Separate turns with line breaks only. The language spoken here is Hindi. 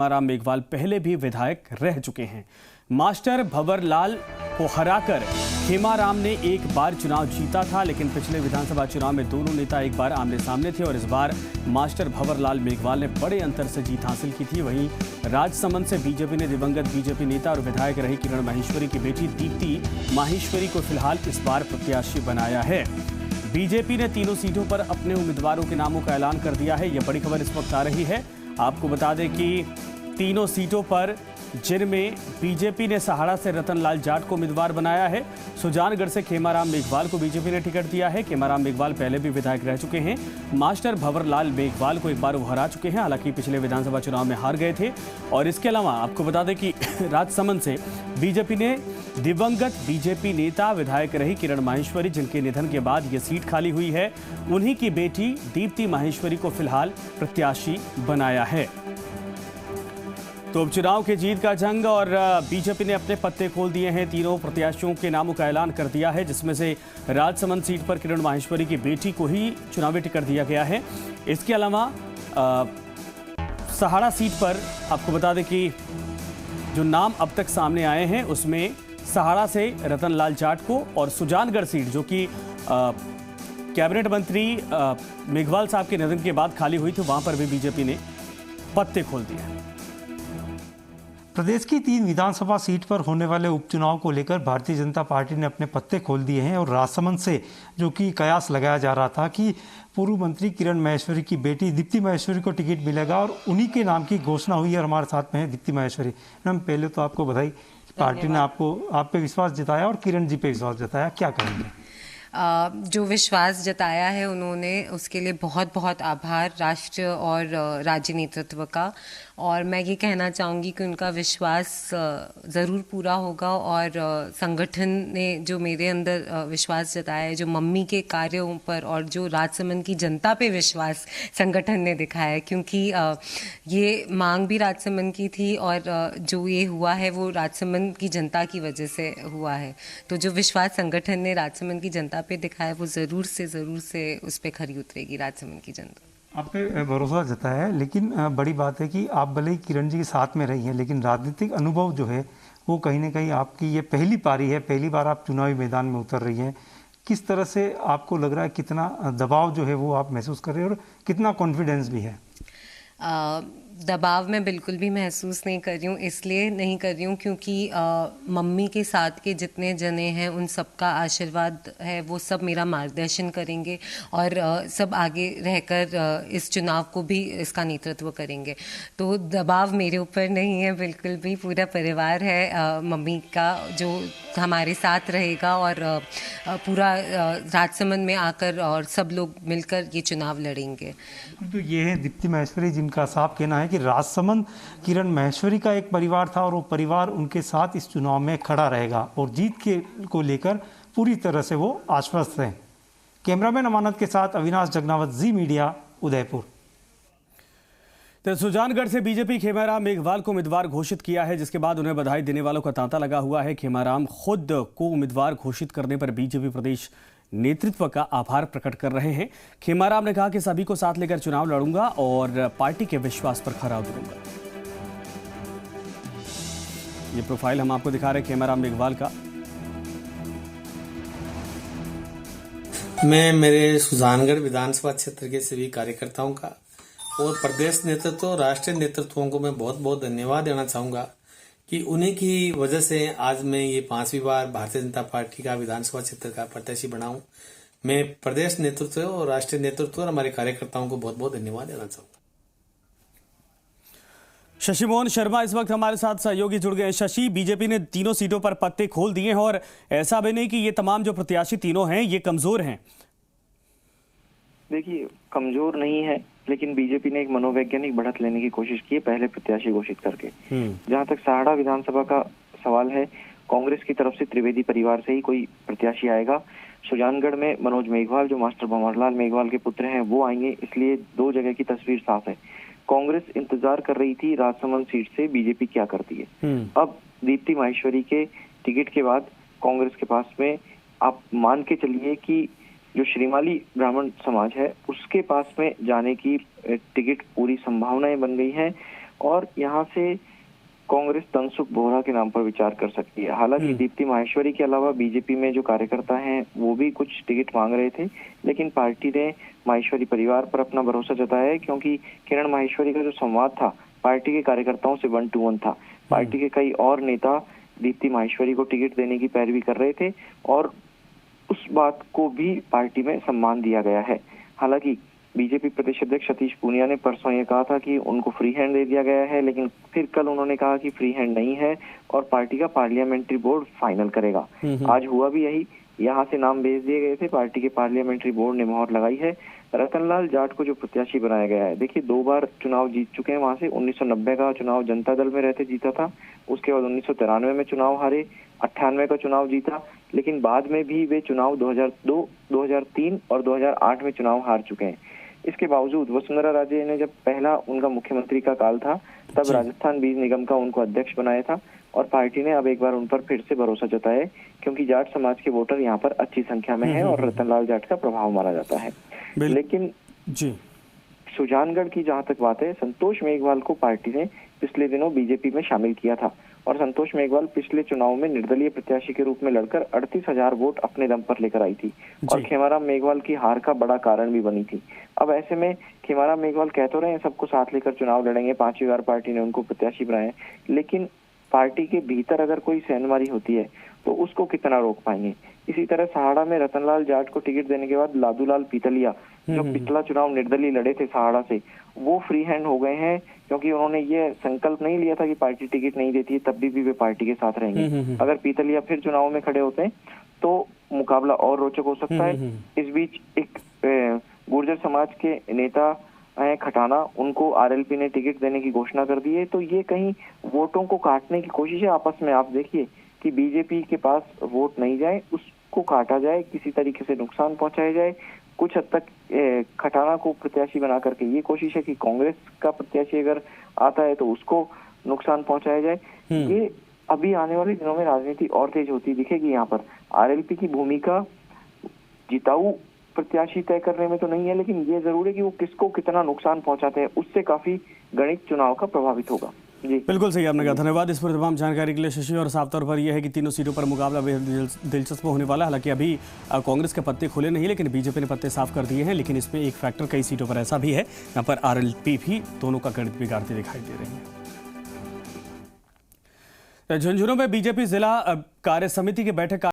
खेमाराम मेघवाल पहले भी विधायक रह चुके हैं। मास्टर भंवरलाल को हराकर खेमाराम ने एक बार चुनाव जीता था, लेकिन पिछले विधानसभा चुनाव में दोनों नेता एक बार आमने सामने थे और इस बार मास्टर भंवरलाल मेघवाल ने बड़े अंतर से जीत हासिल की थी। वहीं राजसमंद से बीजेपी ने दिवंगत बीजेपी नेता और विधायक रही किरण माहेश्वरी की बेटी दीप्ति माहेश्वरी को फिलहाल इस बार प्रत्याशी बनाया है। बीजेपी ने तीनों सीटों पर अपने उम्मीदवारों के नामों का ऐलान कर दिया है। यह बड़ी खबर इस वक्त आ रही है। आपको बता दें कि तीनों सीटों पर जिनमें बीजेपी ने सहाड़ा से रतनलाल जाट को उम्मीदवार बनाया है, सुजानगढ़ से खेमाराम मेघवाल को बीजेपी ने टिकट दिया है। खेमाराम मेघवाल पहले भी विधायक रह चुके हैं। मास्टर भंवरलाल मेघवाल को एक बार वो हरा चुके हैं, हालांकि पिछले विधानसभा चुनाव में हार गए थे। और इसके अलावा आपको बता दें कि राजसमंद से बीजेपी ने दिवंगत बीजेपी नेता विधायक रही किरण माहेश्वरी, जिनके निधन के बाद ये सीट खाली हुई है, उन्हीं की बेटी दीप्ति माहेश्वरी को फिलहाल प्रत्याशी बनाया है। तो उपचुनाव के जीत का जंग और बीजेपी ने अपने पत्ते खोल दिए हैं। तीनों प्रत्याशियों के नामों का ऐलान कर दिया है, जिसमें से राजसमंद सीट पर किरण माहेश्वरी की बेटी को ही चुनावी टिकट दिया गया है। इसके अलावा सहाड़ा सीट पर आपको बता दें कि जो नाम अब तक सामने आए हैं उसमें सहाड़ा से रतनलाल जाट को और सुजानगढ़ सीट जो कि कैबिनेट मंत्री मेघवाल साहब के निधन के बाद खाली हुई थी, वहां पर भी बीजेपी ने पत्ते खोल दिए हैं।
प्रदेश की 3 विधानसभा सीट पर होने वाले उपचुनाव को लेकर भारतीय जनता पार्टी ने अपने पत्ते खोल दिए हैं और राजसमंद से जो कि कयास लगाया जा रहा था कि पूर्व मंत्री किरण माहेश्वरी की बेटी दीप्ति माहेश्वरी को टिकट मिलेगा और उन्हीं के नाम की घोषणा हुई है। हमारे साथ में है दीप्ति माहेश्वरी। मैम, पहले तो आपको बधाई, पार्टी ने आप पे विश्वास जताया और किरण जी पे विश्वास जताया, क्या कहेंगे?
जो विश्वास जताया है उन्होंने, उसके लिए बहुत बहुत आभार राष्ट्र और राज्य नेतृत्व का। और मैं ये कहना चाहूँगी कि उनका विश्वास ज़रूर पूरा होगा और संगठन ने जो मेरे अंदर विश्वास जताया है, जो मम्मी के कार्यों पर और जो राजसमंद की जनता पे विश्वास संगठन ने दिखाया है, क्योंकि ये मांग भी राजसमंद की थी और जो ये हुआ है वो राजसमंद की जनता की वजह से हुआ है। तो जो विश्वास संगठन ने राजसमंद की जनता पे दिखाया वो ज़रूर से उस पर खरी उतरेगी राजसमंद की जनता।
आप पे भरोसा जताया है, लेकिन बड़ी बात है कि आप भले ही किरण जी के साथ में रही हैं, लेकिन राजनीतिक अनुभव जो है वो कहीं ना कहीं आपकी ये पहली पारी है, पहली बार आप चुनावी मैदान में उतर रही हैं। किस तरह से आपको लग रहा है, कितना दबाव जो है वो आप महसूस कर रहे हैं और कितना कॉन्फिडेंस भी है?
दबाव मैं बिल्कुल भी महसूस नहीं कर रही हूँ। इसलिए नहीं कर रही हूँ क्योंकि मम्मी के साथ के जितने जने हैं उन सबका आशीर्वाद है, वो सब मेरा मार्गदर्शन करेंगे और सब आगे रहकर इस चुनाव को भी इसका नेतृत्व करेंगे। तो दबाव मेरे ऊपर नहीं है बिल्कुल भी। पूरा परिवार है मम्मी का जो हमारे साथ रहेगा और पूरा राजसमंद में आकर और सब लोग मिलकर ये चुनाव लड़ेंगे।
तो ये है दीप्ति माहेश्वरी, जिनका साफ कहना है कि राजसमंद किरण माहेश्वरी का एक परिवार था और वो परिवार उनके साथ इस चुनाव में खड़ा रहेगा और जीत के को लेकर पूरी तरह से वो आश्वस्त हैं। कैमरामैन अमानत के साथ अविनाश जगनावत, जी मीडिया, उदयपुर।
तो सुजानगढ़ से बीजेपी खेमाराम मेघवाल को उम्मीदवार घोषित किया है, जिसके बाद उन्हें बधाई देने वालों का तांता लगा हुआ है। खेमाराम खुद को उम्मीदवार घोषित करने पर बीजेपी प्रदेश नेतृत्व का आभार प्रकट कर रहे हैं। खेमाराम ने कहा कि सभी को साथ लेकर चुनाव लड़ूंगा और पार्टी के विश्वास पर खरा उतरूंगा। ये प्रोफाइल हम आपको दिखा रहे हैं खेमाराम मेघवाल का।
मैं मेरे सुजानगढ़ विधानसभा क्षेत्र के सभी कार्यकर्ताओं का और प्रदेश नेतृत्व, राष्ट्रीय नेतृत्वों को मैं बहुत बहुत धन्यवाद देना चाहूंगा कि उन्हीं की वजह से आज मैं ये 5वीं बार भारतीय जनता पार्टी का विधानसभा क्षेत्र का प्रत्याशी बना हूं। मैं प्रदेश नेतृत्व और राष्ट्रीय नेतृत्व और हमारे कार्यकर्ताओं को बहुत बहुत धन्यवाद देना चाहूंगा।
शशि मोहन शर्मा इस वक्त हमारे साथ सहयोगी जुड़ गए हैं। शशि, बीजेपी ने तीनों सीटों पर पत्ते खोल दिए हैं और ऐसा भी नहीं कि ये तमाम जो प्रत्याशी तीनों हैं ये कमजोर हैं।
देखिए, कमजोर नहीं है, लेकिन बीजेपी ने एक मनोवैज्ञानिक बढ़त लेने की कोशिश की है पहले प्रत्याशी घोषित करके। जहां तक सहाड़ा विधानसभा का सवाल है, कांग्रेस की तरफ से त्रिवेदी परिवार से ही कोई प्रत्याशी आएगा। सुजानगढ़ में मनोज मेघवाल जो मास्टर भंवरलाल मेघवाल के पुत्र हैं वो आएंगे, इसलिए 2 जगह की तस्वीर साफ है। कांग्रेस इंतजार कर रही थी राजसमंद सीट से बीजेपी क्या करती है। अब दीप्ति माहेश्वरी के टिकट के बाद कांग्रेस के पास में आप मान के चलिए कि जो श्रीमाली ब्राह्मण समाज है उसके पास में जाने की टिकट पूरी संभावनाएं बन गई हैं। और यहाँ से कांग्रेस तनसुख बोहरा के नाम पर विचार कर सकती है। हालांकि दीप्ति माहेश्वरी के अलावा बीजेपी में जो कार्यकर्ता हैं वो भी कुछ टिकट मांग रहे थे, लेकिन पार्टी ने माहेश्वरी परिवार पर अपना भरोसा जताया है, क्योंकि किरण माहेश्वरी का जो संवाद था पार्टी के कार्यकर्ताओं से 1-to-1 था। पार्टी के कई और नेता दीप्ति माहेश्वरी को टिकट देने की पैरवी कर रहे थे और उस बात को भी पार्टी में सम्मान दिया गया है। हालांकि बीजेपी प्रदेश अध्यक्ष सतीश पूनिया ने परसों ये कहा था कि उनको फ्री हैंड दे दिया गया है, लेकिन फिर कल उन्होंने कहा कि फ्री हैंड नहीं है और पार्टी का पार्लियामेंट्री बोर्ड फाइनल करेगा। आज हुआ भी यही, यहाँ से नाम भेज दिए गए थे, पार्टी के पार्लियामेंट्री बोर्ड ने मोहर लगाई है। रतनलाल जाट को जो प्रत्याशी बनाया गया है, देखिए 2 बार चुनाव जीत चुके हैं वहां से। 1990 का चुनाव जनता दल में रहते जीता था, उसके बाद 1993 में चुनाव हारे, 98 का चुनाव जीता, लेकिन बाद में भी वे चुनाव 2002, 2003 और 2008 में चुनाव हार चुके हैं। इसके बावजूद वसुंधरा राजे ने जब पहला उनका मुख्यमंत्री का काल था तब राजस्थान बीज निगम का उनको अध्यक्ष बनाया था और पार्टी ने अब एक बार उन पर फिर से भरोसा जताया है, क्योंकि जाट समाज के वोटर यहाँ पर अच्छी संख्या में है और रतनलाल जाट का प्रभाव माना जाता है। लेकिन
जी
सुजानगढ़ की जहां तक बात है, संतोष मेघवाल को पार्टी ने पिछले दिनों बीजेपी में शामिल किया था और संतोष मेघवाल पिछले चुनाव में निर्दलीय प्रत्याशी के रूप में लड़कर 38,000 वोट अपने दम पर लेकर आई थी और खेमाराम मेघवाल की हार का बड़ा कारण भी बनी थी। अब ऐसे में खेमाराम मेघवाल कह तो रहे हैं सबको साथ लेकर चुनाव लड़ेंगे, 5वीं बार पार्टी ने उनको प्रत्याशी बनाया, लेकिन पार्टी के भीतर अगर कोई सेंधमारी होती है तो उसको कितना रोक पाएंगे। इसी तरह सहाड़ा में रतनलाल जाट को टिकट देने के बाद लादूलाल पीतलिया जो पिछला चुनाव निर्दलीय लड़े थे सहाड़ा से, वो फ्री हैंड हो गए हैं, क्योंकि उन्होंने ये संकल्प नहीं लिया था कि पार्टी टिकट नहीं देती है तब भी वे पार्टी के साथ रहेंगे। अगर पीतलिया फिर चुनाव में खड़े होते हैं तो मुकाबला और रोचक हो सकता है। इस बीच एक गुर्जर समाज के नेता है खटाना, उनको आरएलपी ने टिकट देने की घोषणा कर दी है, तो ये कहीं वोटों को काटने की कोशिश है आपस में। आप देखिए कि बीजेपी के पास वोट नहीं जाए, उसको काटा जाए, किसी तरीके से नुकसान पहुंचाया जाए। कुछ हद तक खटाना को प्रत्याशी बना करके ये कोशिश है कि कांग्रेस का प्रत्याशी अगर आता है तो उसको नुकसान पहुंचाया जाए। ये अभी आने वाले दिनों में राजनीति और तेज होती दिखेगी। यहाँ पर आरएलपी की भूमिका जिताऊ प्रत्याशी तय करने में तो नहीं है, लेकिन ये जरूर है कि वो किसको कितना नुकसान पहुंचाते हैं, उससे काफी गणित चुनाव का प्रभावित होगा। जी
बिल्कुल सही आपने कहा, धन्यवाद इस पर तमाम जानकारी के लिए शशि। और साफ तौर पर यह है कि तीनों सीटों पर मुकाबला बेहद दिलचस्प होने वाला है। हालांकि अभी कांग्रेस के पत्ते खुले नहीं, लेकिन बीजेपी ने पत्ते साफ कर दिए हैं। लेकिन इसमें एक फैक्टर कई सीटों पर ऐसा भी है, यहाँ पर आरएलपी भी दोनों का गणित बिगाड़ती दिखाई दे रही है। झुंझुनू में बीजेपी जिला कार्य समिति की बैठक